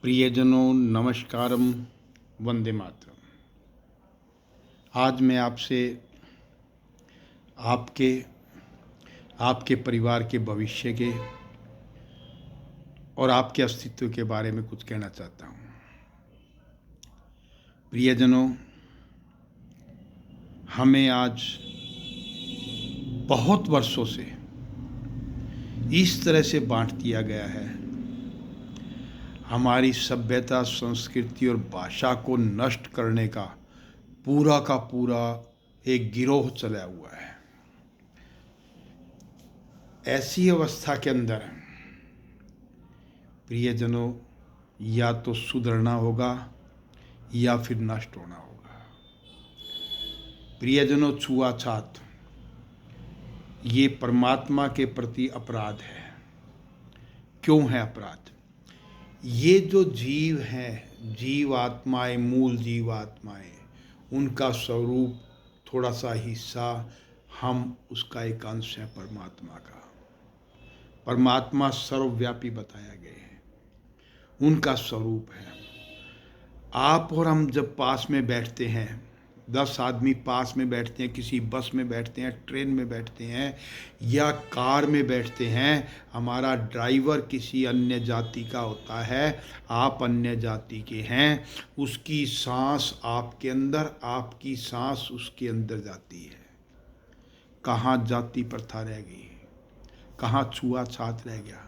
प्रियजनों नमस्कारम, वंदे मातरम। आज मैं आपसे आपके आपके परिवार के भविष्य के और आपके अस्तित्व के बारे में कुछ कहना चाहता हूँ। प्रियजनों, हमें आज बहुत वर्षों से इस तरह से बांट दिया गया है, हमारी सभ्यता, संस्कृति और भाषा को नष्ट करने का पूरा एक गिरोह चला हुआ है। ऐसी अवस्था के अंदर प्रियजनों, या तो सुधरना होगा या फिर नष्ट होना होगा। प्रियजनों, छुआछूत ये परमात्मा के प्रति अपराध है। क्यों है अपराध? ये जो जीव हैं, जीव आत्माएं, मूल जीव आत्माएं, उनका स्वरूप थोड़ा सा हिस्सा, हम उसका एक अंश है परमात्मा का। परमात्मा सर्वव्यापी बताया गया है, उनका स्वरूप है। आप और हम जब पास में बैठते हैं, 10 आदमी पास में बैठते हैं, किसी बस में बैठते हैं, ट्रेन में बैठते हैं या कार में बैठते हैं, हमारा ड्राइवर किसी अन्य जाति का होता है, आप अन्य जाति के हैं, उसकी सांस आपके अंदर, आपकी सांस उसके अंदर जाती है। कहाँ जाति प्रथा रह गई? कहाँ छुआछूत रह गया?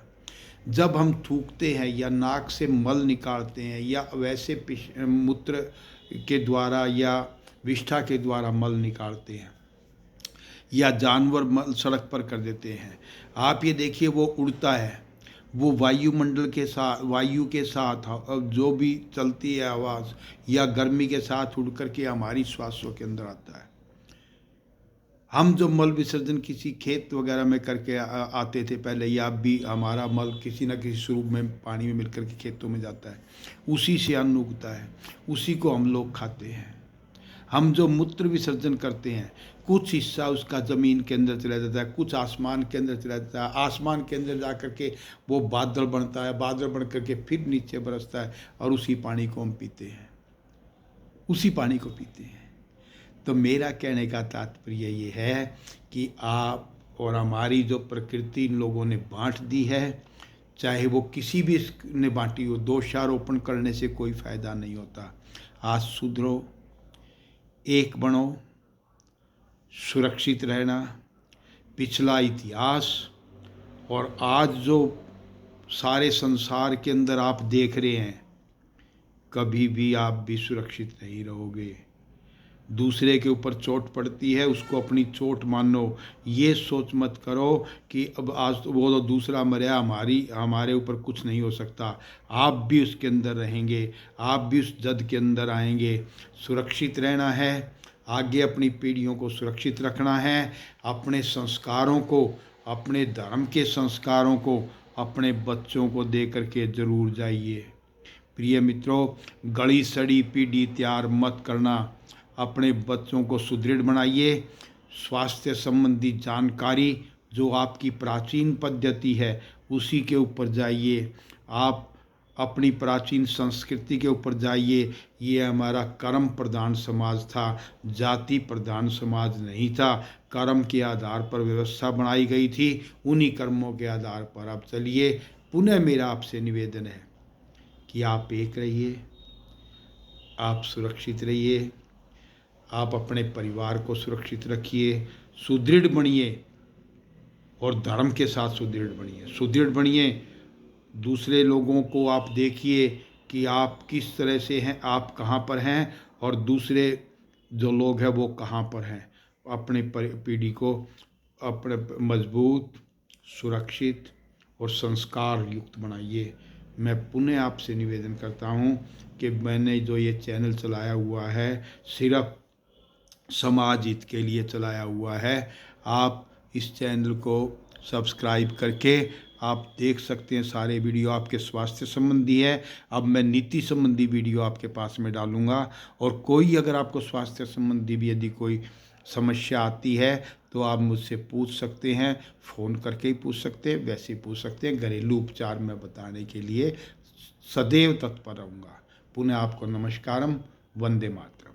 जब हम थूकते हैं या नाक से मल निकालते हैं या वैसे मूत्र के द्वारा या विष्ठा के द्वारा मल निकालते हैं या जानवर मल सड़क पर कर देते हैं, आप ये देखिए वो उड़ता है, वो वायुमंडल के साथ, वायु के साथ जो भी चलती है आवाज़ या गर्मी के साथ उड़ करके हमारी श्वासों के अंदर आता है। हम जो मल विसर्जन किसी खेत वगैरह में करके आते थे पहले, या अब भी हमारा मल किसी न किसी स्वरूप में पानी में मिलकर के खेतों में जाता है, उसी से अन्न उगता है, उसी को हम लोग खाते हैं। हम जो मूत्र विसर्जन करते हैं, कुछ हिस्सा उसका ज़मीन के अंदर चला जाता है, कुछ आसमान के अंदर चला जाता है, आसमान के अंदर जा कर के वो बादल बनता है, बादल बन करके फिर नीचे बरसता है और उसी पानी को हम पीते हैं, उसी पानी को पीते हैं। तो मेरा कहने का तात्पर्य ये है कि आप और हमारी जो प्रकृति इन लोगों ने बांट दी है, चाहे वो किसी भी ने बांटी हो, दोषारोपण करने से कोई फ़ायदा नहीं होता। आज सुधरो, एक बनो, सुरक्षित रहना। पिछला इतिहास और आज जो सारे संसार के अंदर आप देख रहे हैं, कभी भी आप भी सुरक्षित नहीं रहोगे। दूसरे के ऊपर चोट पड़ती है, उसको अपनी चोट मानो। ये सोच मत करो कि अब आज तो वो तो दूसरा मरा, हमारे ऊपर कुछ नहीं हो सकता। आप भी उसके अंदर रहेंगे, आप भी उस जद के अंदर आएंगे। सुरक्षित रहना है, आगे अपनी पीढ़ियों को सुरक्षित रखना है, अपने संस्कारों को, अपने धर्म के संस्कारों को अपने बच्चों को दे करके ज़रूर जाइए। प्रिय मित्रों, गली सड़ी पीढ़ी तैयार मत करना, अपने बच्चों को सुदृढ़ बनाइए। स्वास्थ्य संबंधी जानकारी जो आपकी प्राचीन पद्धति है उसी के ऊपर जाइए, आप अपनी प्राचीन संस्कृति के ऊपर जाइए। ये हमारा कर्म प्रधान समाज था, जाति प्रधान समाज नहीं था। कर्म के आधार पर व्यवस्था बनाई गई थी, उन्हीं कर्मों के आधार पर आप चलिए। पुनः मेरा आपसे निवेदन है कि आप एक रहिए, आप सुरक्षित रहिए, आप अपने परिवार को सुरक्षित रखिए, सुदृढ़ बनिए और धर्म के साथ सुदृढ़ बनिए। सुदृढ़ बनिए, दूसरे लोगों को आप देखिए कि आप किस तरह से हैं, आप कहाँ पर हैं और दूसरे जो लोग हैं वो कहाँ पर हैं। अपने पीढ़ी को अपने मजबूत, सुरक्षित और संस्कार युक्त बनाइए। मैं पुनः आपसे निवेदन करता हूँ कि मैंने जो ये चैनल चलाया हुआ है सिर्फ समाज हित के लिए चलाया हुआ है। आप इस चैनल को सब्सक्राइब करके आप देख सकते हैं, सारे वीडियो आपके स्वास्थ्य संबंधी है। अब मैं नीति संबंधी वीडियो आपके पास में डालूंगा, और कोई अगर आपको स्वास्थ्य संबंधी भी यदि कोई समस्या आती है तो आप मुझसे पूछ सकते हैं, फ़ोन करके ही पूछ सकते हैं, वैसे ही पूछ सकते हैं। घरेलू उपचार मैं बताने के लिए सदैव तत्पर रहूँगा। पुनः आपको नमस्कारम, वंदे मातरम।